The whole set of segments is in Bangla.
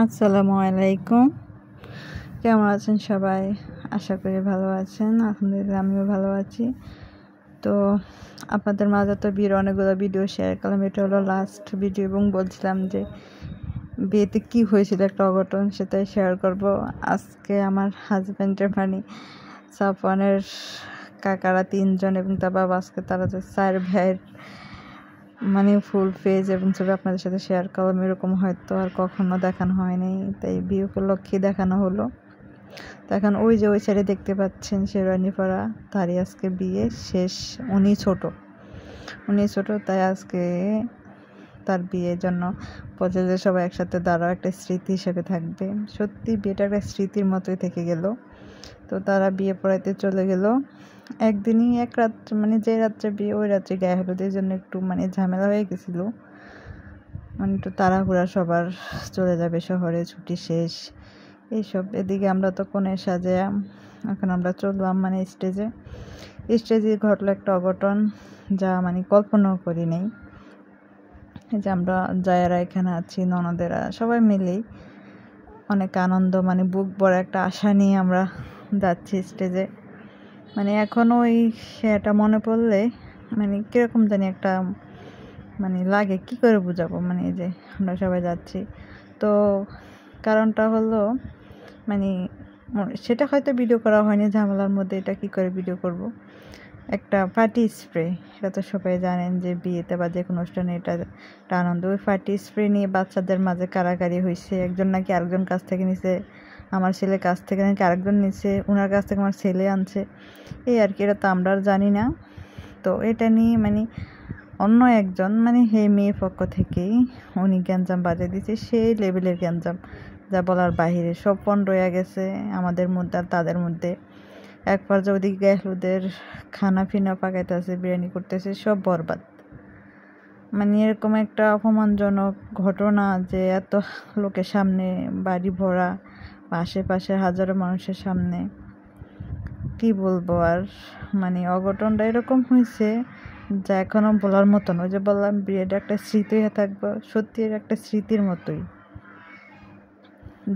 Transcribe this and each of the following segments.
আসসালামু আলাইকুম। কেমন আছেন সবাই? আশা করি ভালো আছেন। আলহামদুলিল্লাহ আমিও ভালো আছি। তো আপনাদের মাঝে তো বিয়ের অনেকগুলো ভিডিও শেয়ার করলাম, এটা হলো লাস্ট ভিডিও এবং বলছিলাম যে বিয়েতে কি হয়েছিল একটা অঘটন সেটাই শেয়ার করব। আজকে আমার হাজব্যান্ডের সাফওয়ানের কাকারা 3 জন এবং তার বাবা, আজকে তারা যে 4 ভাইয়ের ফুল পেজ এবং ছবি আপনাদের সাথে শেয়ার করলাম। এরকম হয়তো আর কখনো দেখানো হয়নি, তাই বিয়ে উপলক্ষে দেখানো হলো। তো এখন ওই সাইডে দেখতে পাচ্ছেন শেরওয়ানি পরা, তারই আজকে বিয়ে শেষ। উনি ছোট, তাই আজকে তার বিয়ের জন্য বলছে যে সবাই একসাথে দাঁড়াও, একটা স্মৃতি হিসেবে থাকবে। সত্যি বিয়েটা একটা স্মৃতির মতোই থেকে গেল। তো তারা বিয়ে পড়াইতে চলে গেল। একদিনই এক রাত, যে রাত্রে বিয়ে ওই রাত্রে গায়ে হলুদের জন্য একটু ঝামেলা হয়ে গেছিল। একটু তাড়াহুড়া, সবার চলে যাবে শহরে, ছুটি শেষ এইসব। এদিকে আমরা তো কোণে সাজে এখন আমরা চললাম স্টেজে ঘটলো একটা অঘটন, যা কল্পনাও করি নেই। যে আমরা যারা এখানে আছি, ননদেরা সবাই মিলেই অনেক আনন্দ, বুক ভরা একটা আশা নিয়ে আমরা যাচ্ছি স্টেজে। এখনও ওই সেটা মনে পড়লে কীরকম জানি একটা লাগে, কি করে বোঝাবো। এই যে আমরা সবাই যাচ্ছি, তো কারণটা হলো সেটা হয়তো ভিডিও করা হয়নি ঝামেলার মধ্যে, এটা কি করে ভিডিও করব। একটা ফাটি স্প্রে, এটা তো সবাই জানেন যে বিয়েতে বা যে কোনো অনুষ্ঠানে এটা একটা আনন্দ। ওই ফাটি স্প্রে নিয়ে বাচ্চাদের মাঝে কারাকারি হয়েছে। একজন নাকি আরেকজন কাছ থেকে নিছে, আমার ছেলের কাছ থেকে নাকি আরেকজন নিছে, ওনার কাছ থেকে আমার ছেলে আনছে, এই আর কি। এটা তো আমরা আর জানি না। তো এটা নিয়ে অন্য একজন হে মেয়ে পক্ষ থেকেই উনি গ্যাঞ্জাম বাজিয়ে দিচ্ছে, সেই লেভেলের গ্যাঞ্জাম যা বলার বাহিরে। সব পণ রয়ে গেছে আমাদের মধ্যে আর তাদের মধ্যে। এক পর্যায়ে ওদিকে গায়ে হলুদের খানা ফিনা পাকাইতেছে, বিরিয়ানি করতেছে, সব বরবাদ। এরকম একটা অপমানজনক ঘটনা যে এত লোকের সামনে, বাড়ি ভরা, আশেপাশে হাজারো মানুষের সামনে, কি বলবো আর। অঘটনটা এরকম হয়েছে যা এখনো বলার মতন। ওই যে বললাম বিয়েটা একটা স্মৃতি হয়ে থাকবো, সত্যি একটা স্মৃতির মতোই,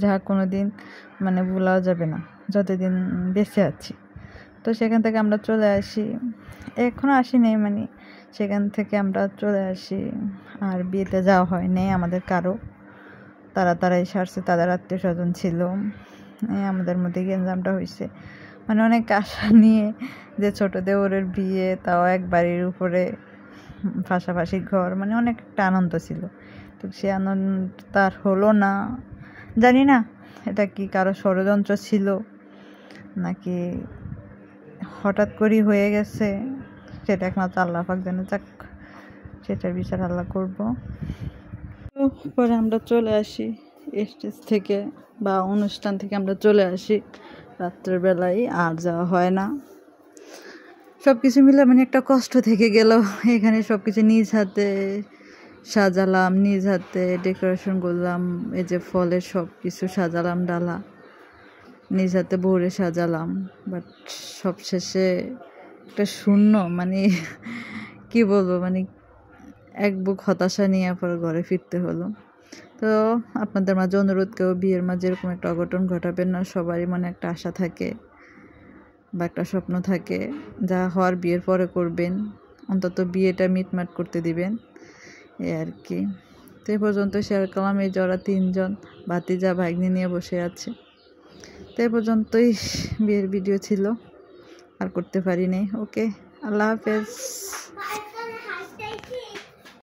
যা কোনোদিন ভোলাও যাবে না যতদিন বেঁচে আছি। তো সেখান থেকে আমরা চলে আসি, এখনও আসিনি, সেখান থেকে আমরা চলে আসি। আর বিয়েতে যাওয়া হয়নি আমাদের কারো, তারাই সারছে, তাদের আত্মীয় স্বজন ছিল। আমাদের মধ্যে গ্যাঞ্জামটা হয়েছে। অনেক আশা নিয়ে যে ছোট দেওরের বিয়ে, তাও এক বাড়ির উপরে, পাশাপাশি ঘর, অনেক একটা আনন্দ ছিল। তো সে আনন্দ তার হলো না। জানি না এটা কি কারো ষড়যন্ত্র ছিল নাকি হঠাৎ করেই হয়ে গেছে, সেটা একমাত্র আল্লাহ পাক জানে। যাক, সেটার বিচার আল্লাহ করব। পরে আমরা চলে আসি স্টেজ থেকে বা অনুষ্ঠান থেকে, আমরা চলে আসি রাত্রের বেলায়, আর যাওয়া হয় না। সব কিছু মিলে একটা কষ্ট থেকে গেল। এখানে সব কিছু নিজ হাতে সাজালাম, নিজ হাতে ডেকোরেশন করলাম, এই যে ফলের সব কিছু সাজালাম, ডালা নিজ হাতে ভরে সাজালাম। বাট সব শেষে একটা শূন্য, কি বলবো, এক বুক হতাশা নিয়ে পর ঘরে ফিরতে হলো। তো আপনাদের মাঝে অনুরোধ, কেউ বিয়ের মাঝে এরকম একটা অঘটন ঘটাবেন না। সবারই একটা আশা থাকে বা একটা স্বপ্ন থাকে, যা হওয়ার বিয়ের পরে করবেন। অন্তত বিয়েটা মিটমাট করতে দিবেন, এই আর কি। তো এই পর্যন্ত শেয়ার করলাম। এই যারা 3 জন ভাতিজা ভাগ্নি নিয়ে বসে আছে। তো এই পর্যন্তই বিয়ের ভিডিও ছিল, আর করতে পারিনি। ওকে, আল্লাহ হাফেজ।